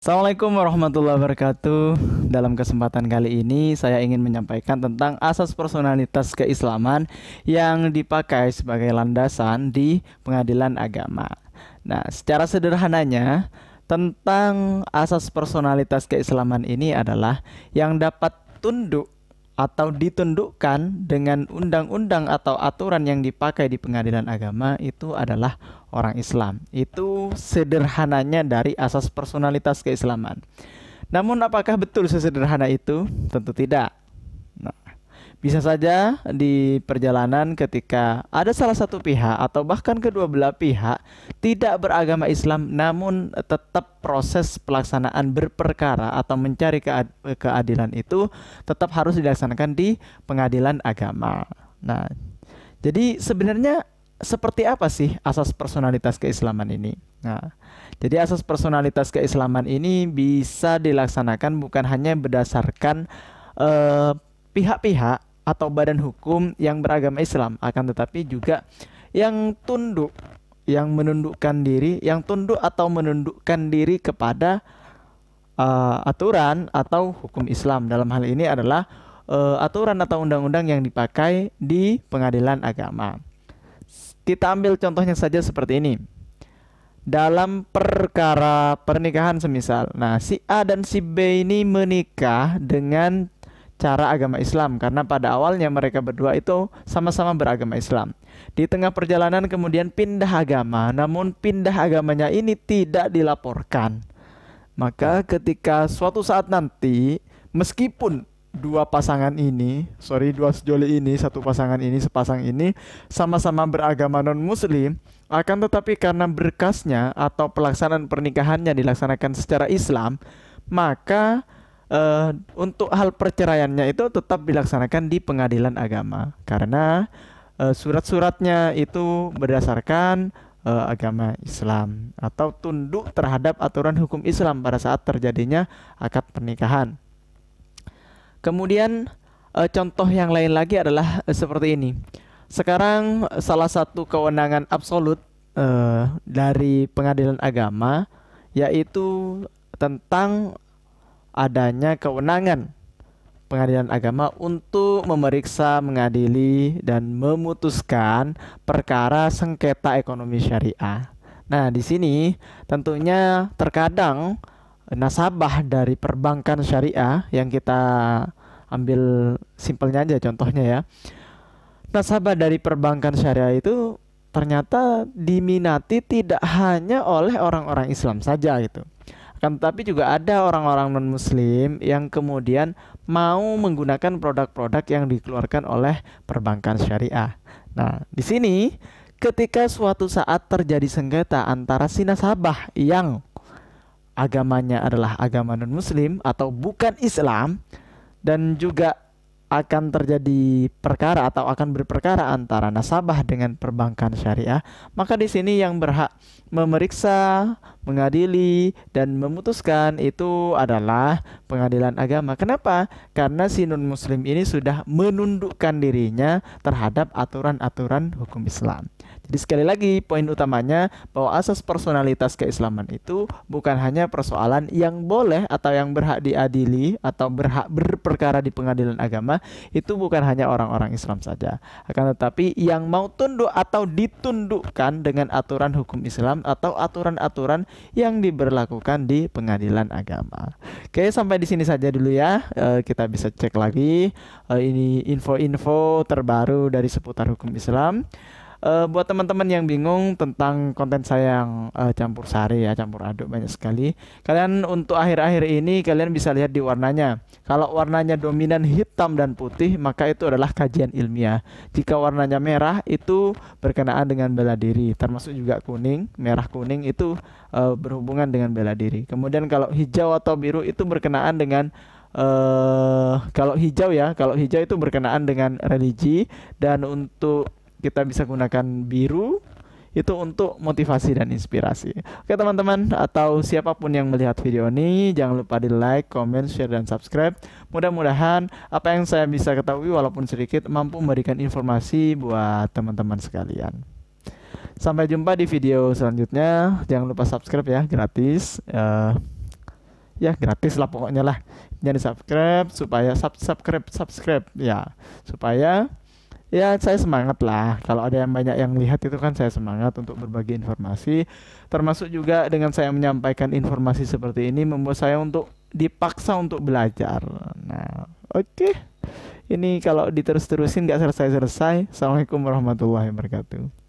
Assalamualaikum warahmatullahi wabarakatuh. Dalam kesempatan kali ini saya ingin menyampaikan tentang asas personalitas keislaman yang dipakai sebagai landasan di pengadilan agama. Nah, secara sederhananya tentang asas personalitas keislaman ini adalah yang dapat tunduk atau ditundukkan dengan undang-undang atau aturan yang dipakai di pengadilan agama itu adalah orang Islam. Itu sederhananya dari asas personalitas keislaman. Namun apakah betul sesederhana itu? Tentu tidak. Nah, bisa saja di perjalanan ketika ada salah satu pihak atau bahkan kedua belah pihak tidak beragama Islam, namun tetap proses pelaksanaan berperkara atau mencari keadilan itu tetap harus dilaksanakan di pengadilan agama. Nah, jadi sebenarnya seperti apa sih asas personalitas keislaman ini? Nah, jadi asas personalitas keislaman ini bisa dilaksanakan bukan hanya berdasarkan pihak-pihak atau badan hukum yang beragama Islam, akan tetapi juga yang tunduk, yang menundukkan diri, yang tunduk atau menundukkan diri kepada aturan atau hukum Islam. Dalam hal ini adalah aturan atau undang-undang yang dipakai di pengadilan agama. Kita ambil contohnya saja seperti ini. Dalam perkara pernikahan semisal, nah si A dan si B ini menikah dengan cara agama Islam karena pada awalnya mereka berdua itu sama-sama beragama Islam. Di tengah perjalanan kemudian pindah agama, namun pindah agamanya ini tidak dilaporkan. Maka ketika suatu saat nanti, meskipun dua sejoli ini, satu pasangan ini, sepasang ini sama-sama beragama non-muslim, akan tetapi karena berkasnya atau pelaksanaan pernikahannya dilaksanakan secara Islam, maka untuk hal perceraiannya itu tetap dilaksanakan di pengadilan agama karena surat-suratnya itu berdasarkan agama Islam atau tunduk terhadap aturan hukum Islam pada saat terjadinya akad pernikahan. Kemudian contoh yang lain lagi adalah seperti ini. Sekarang salah satu kewenangan absolut dari pengadilan agama yaitu tentang adanya kewenangan pengadilan agama untuk memeriksa, mengadili, dan memutuskan perkara sengketa ekonomi syariah. Nah, di sini tentunya terkadang nasabah dari perbankan syariah yang kita ambil simpelnya aja contohnya ya. Nasabah dari perbankan syariah itu ternyata diminati tidak hanya oleh orang-orang Islam saja gitu. Akan tetapi juga ada orang-orang non-muslim yang kemudian mau menggunakan produk-produk yang dikeluarkan oleh perbankan syariah. Nah, di sini ketika suatu saat terjadi sengketa antara si nasabah yang agamanya adalah agama non-muslim atau bukan Islam dan juga akan terjadi perkara atau akan berperkara antara nasabah dengan perbankan syariah, maka di sini yang berhak memeriksa, mengadili, dan memutuskan itu adalah pengadilan agama. Kenapa? Karena si non-muslim ini sudah menundukkan dirinya terhadap aturan-aturan hukum Islam. Jadi sekali lagi poin utamanya bahwa asas personalitas keislaman itu bukan hanya persoalan yang boleh atau yang berhak diadili atau berhak berperkara di pengadilan agama, itu bukan hanya orang-orang Islam saja. Akan tetapi yang mau tunduk atau ditundukkan dengan aturan hukum Islam atau aturan-aturan yang diberlakukan di pengadilan agama. Oke, sampai di sini saja dulu ya. Kita bisa cek lagi ini info-info terbaru dari seputar hukum Islam. Buat teman-teman yang bingung tentang konten saya yang campur sari ya, campur aduk banyak sekali. Kalian untuk akhir-akhir ini kalian bisa lihat di warnanya. Kalau warnanya dominan hitam dan putih, maka itu adalah kajian ilmiah. Jika warnanya merah itu berkenaan dengan bela diri, termasuk juga kuning, merah kuning itu berhubungan dengan bela diri. Kemudian kalau hijau atau biru itu berkenaan dengan kalau hijau itu berkenaan dengan religi, dan untuk kita bisa gunakan biru itu untuk motivasi dan inspirasi. Oke teman-teman, atau siapapun yang melihat video ini, jangan lupa di like, comment, share, dan subscribe. Mudah-mudahan apa yang saya bisa ketahui walaupun sedikit mampu memberikan informasi buat teman-teman sekalian. Sampai jumpa di video selanjutnya. Jangan lupa subscribe ya, gratis. Ya gratis lah pokoknya lah. Jadi subscribe supaya subscribe ya, supaya ya saya semangat lah. Kalau ada yang banyak yang lihat itu kan saya semangat untuk berbagi informasi. Termasuk juga dengan saya menyampaikan informasi seperti ini membuat saya untuk dipaksa untuk belajar. Nah, oke. Ini kalau diterus-terusin nggak selesai-selesai. Assalamualaikum warahmatullahi wabarakatuh.